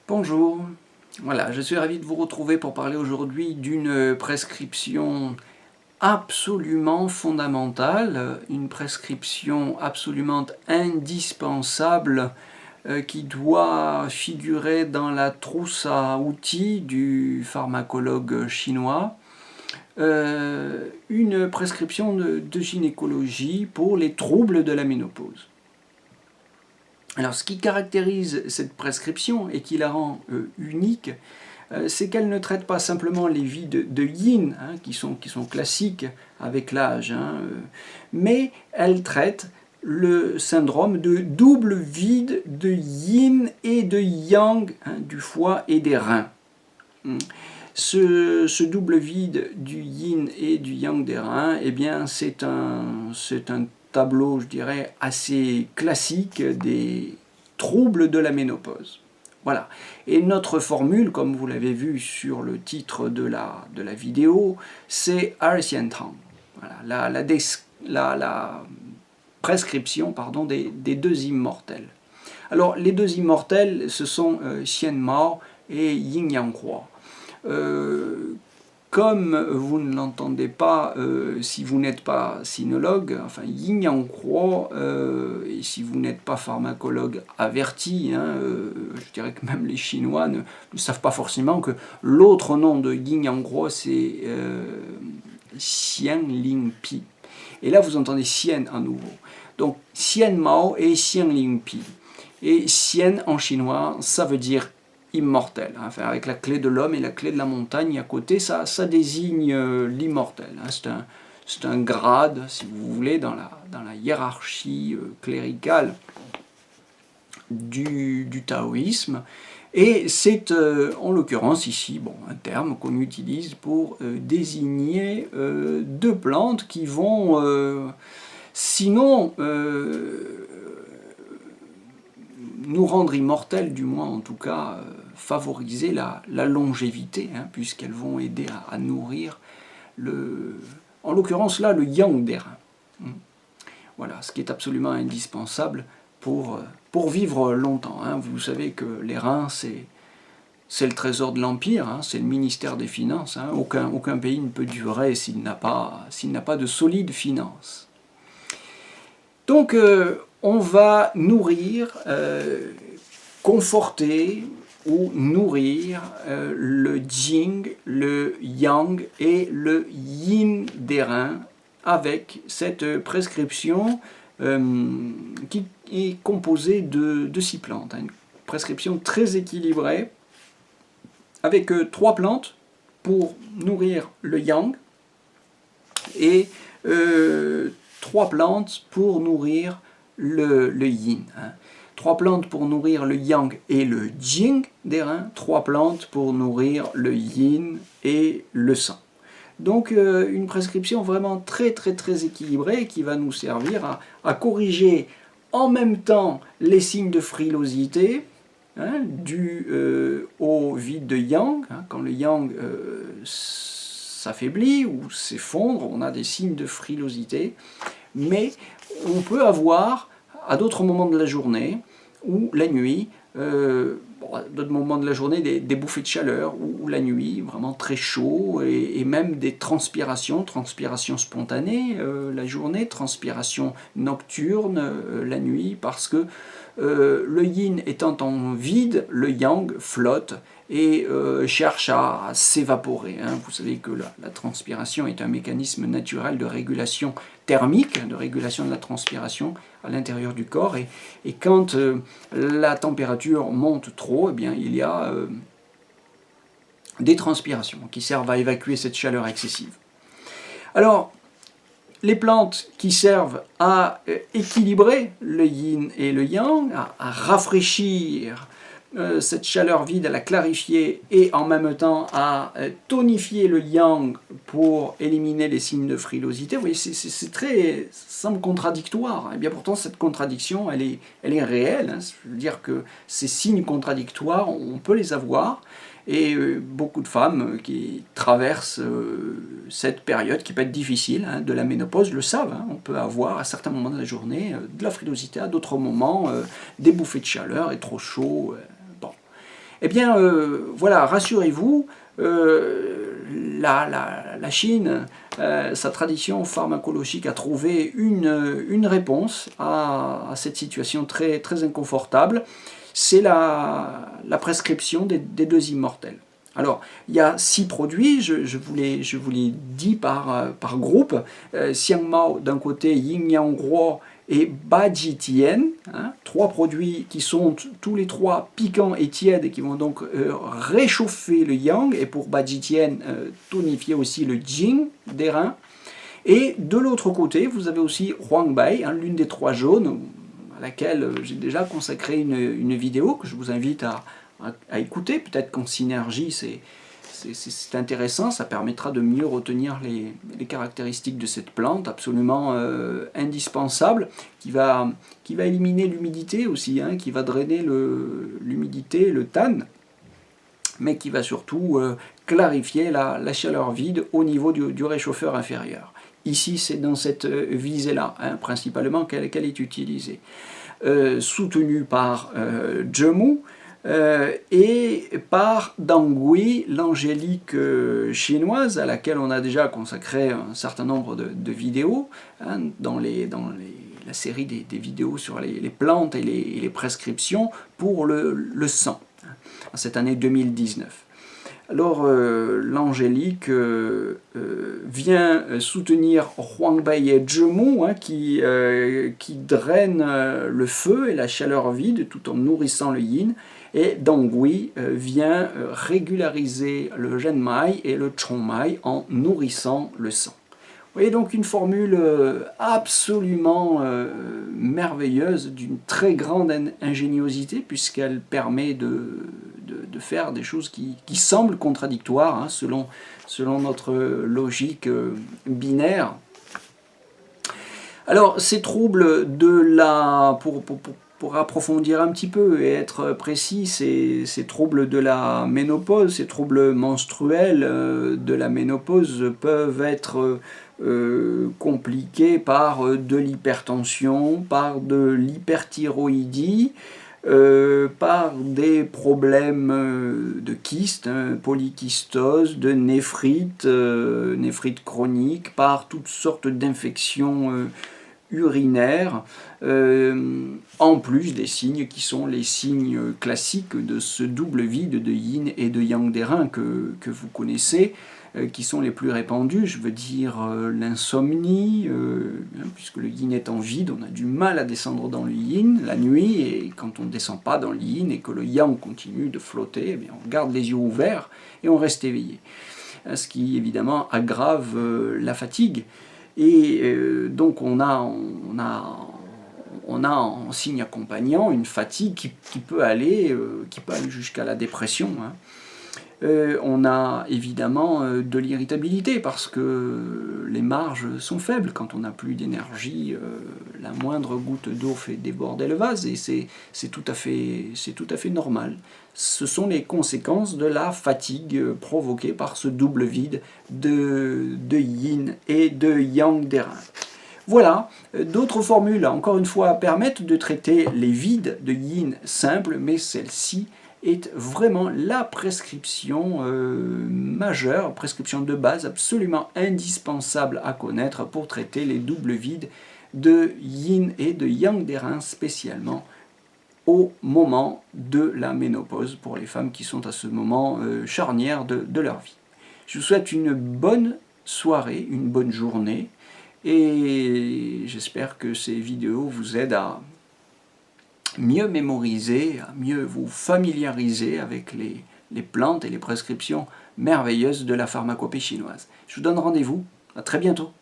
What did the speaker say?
Bonjour, voilà, je suis ravi de vous retrouver pour parler aujourd'hui d'une prescription absolument fondamentale, une prescription absolument indispensable qui doit figurer dans la trousse à outils du pharmacologue chinois, une prescription de gynécologie pour les troubles de la ménopause. Alors, ce qui caractérise cette prescription et qui la rend unique, c'est qu'elle ne traite pas simplement les vides de yin, qui sont classiques avec l'âge, mais elle traite le syndrome de double vide de yin et de yang, du foie et des reins. Ce double vide du yin et du yang des reins, eh bien, c'est un tableau, je dirais, assez classique des troubles de la ménopause. Voilà. Et notre formule, comme vous l'avez vu sur le titre de la vidéo, c'est Xian Tang. Voilà, la prescription des deux immortels. Alors, les deux immortels, ce sont Xian Mao et Yin Yang Huo. Comme vous ne l'entendez pas si vous n'êtes pas sinologue, enfin Yin Yang Huo, et si vous n'êtes pas pharmacologue averti, je dirais que même les Chinois ne savent pas forcément que l'autre nom de Yin Yang Huo c'est Xian Ling Pi. Et là vous entendez Xian à nouveau. Donc Xian Mao et Xian Ling Pi. Et Xian en chinois, ça veut dire immortel, enfin, avec la clé de l'homme et la clé de la montagne à côté, ça désigne l'immortel. C'est un grade, si vous voulez, dans la hiérarchie cléricale du taoïsme. Et c'est en l'occurrence ici un terme qu'on utilise pour désigner deux plantes qui vont, sinon nous rendre immortels, du moins en tout cas favoriser la longévité, puisqu'elles vont aider à nourrir, en l'occurrence là, le yang des reins. Voilà, ce qui est absolument indispensable pour vivre longtemps. Vous savez que les reins, c'est le trésor de l'Empire, c'est le ministère des Finances. Aucun pays ne peut durer s'il n'a pas de solides finances. Donc, on va nourrir, conforter ou nourrir le Jing, le Yang et le Yin des reins avec cette prescription qui est composée de 6 plantes. Une prescription très équilibrée avec 3 plantes pour nourrir le Yang et 3 plantes pour nourrir le yin. 3 plantes pour nourrir le yang et le jing des reins, 3 plantes pour nourrir le yin et le sang. Donc une prescription vraiment très équilibrée qui va nous servir à corriger en même temps les signes de frilosité dus au vide de yang. Quand le yang s'affaiblit ou s'effondre, on a des signes de frilosité, mais on peut avoir à d'autres moments de la journée ou la nuit, à d'autres moments de la journée des bouffées de chaleur ou la nuit vraiment très chaud et même des transpiration spontanée la journée, transpiration nocturne la nuit, parce que le yin étant en vide, le yang flotte et cherche à s'évaporer. Vous savez que la transpiration est un mécanisme naturel de régulation thermique, de régulation de la transpiration à l'intérieur du corps, et quand la température monte trop, eh bien, il y a des transpirations qui servent à évacuer cette chaleur excessive. Alors, les plantes qui servent à équilibrer le yin et le yang, à rafraîchir cette chaleur vide, à la clarifier et en même temps à tonifier le yang pour éliminer les signes de frilosité. Vous voyez, c'est très semble contradictoire. Et bien pourtant cette contradiction, elle est réelle. Je veux dire que ces signes contradictoires, on peut les avoir. Et beaucoup de femmes qui traversent cette période qui peut être difficile de la ménopause le savent. On peut avoir à certains moments de la journée de la frilosité, à d'autres moments des bouffées de chaleur et trop chaud. Eh bien, voilà, rassurez-vous, la Chine, sa tradition pharmacologique a trouvé une réponse à cette situation très, très inconfortable. C'est la prescription des deux immortels. Alors, il y a 6 produits, je vous les dis par groupe. Xiang Mao d'un côté, Yin Yang Guo et Baji Tian, 3 produits qui sont tous les 3 piquants et tièdes et qui vont donc réchauffer le yang, et pour Baji Tian, tonifier aussi le jing des reins. Et de l'autre côté, vous avez aussi Huangbai, l'une des 3 jaunes, à laquelle j'ai déjà consacré une vidéo que je vous invite à écouter. Peut-être qu'en synergie, c'est intéressant, ça permettra de mieux retenir les caractéristiques de cette plante absolument indispensable, qui va éliminer l'humidité aussi, qui va drainer l'humidité, le tanne, mais qui va surtout clarifier la chaleur vide au niveau du réchauffeur inférieur. Ici, c'est dans cette visée-là, principalement, qu'elle est utilisée. Soutenue par Zhemu, et par Dangui, l'angélique chinoise, à laquelle on a déjà consacré un certain nombre de vidéos, dans la série des vidéos sur les plantes et les prescriptions pour le sang, cette année 2019. Alors, l'angélique vient soutenir Huangbai et Zhemu, qui drainent le feu et la chaleur vide tout en nourrissant le yin. Et Dangui vient régulariser le Zhenmai et le Chongmai en nourrissant le sang. Vous voyez donc une formule absolument merveilleuse, d'une très grande ingéniosité, puisqu'elle permet de faire des choses qui semblent contradictoires, selon notre logique binaire. Alors, ces troubles pour approfondir un petit peu et être précis, ces troubles de la ménopause, ces troubles menstruels de la ménopause peuvent être compliqués par de l'hypertension, par de l'hyperthyroïdie, par des problèmes de kystes, polykystose, de néphrite, néphrite chronique, par toutes sortes d'infections urinaires, en plus des signes qui sont les signes classiques de ce double vide de yin et de yang des reins que vous connaissez, qui sont les plus répandus, je veux dire l'insomnie, puisque le yin étant vide, on a du mal à descendre dans le yin la nuit, et quand on ne descend pas dans le yin et que le yang continue de flotter, eh bien on garde les yeux ouverts et on reste éveillé. Ce qui évidemment aggrave la fatigue. Et donc on a en signe accompagnant une fatigue qui peut aller jusqu'à la dépression. On a évidemment de l'irritabilité parce que les marges sont faibles. Quand on n'a plus d'énergie, la moindre goutte d'eau fait déborder le vase, et c'est tout à fait normal. Ce sont les conséquences de la fatigue provoquée par ce double vide de yin et de yang des reins. Voilà, d'autres formules, encore une fois, permettent de traiter les vides de yin simples, mais celle-ci est vraiment la prescription majeure, prescription de base absolument indispensable à connaître pour traiter les doubles vides de yin et de yang des reins, spécialement au moment de la ménopause, pour les femmes qui sont à ce moment charnière de leur vie. Je vous souhaite une bonne soirée, une bonne journée, et j'espère que ces vidéos vous aident à mieux mémoriser, à mieux vous familiariser avec les plantes et les prescriptions merveilleuses de la pharmacopée chinoise. Je vous donne rendez-vous, à très bientôt.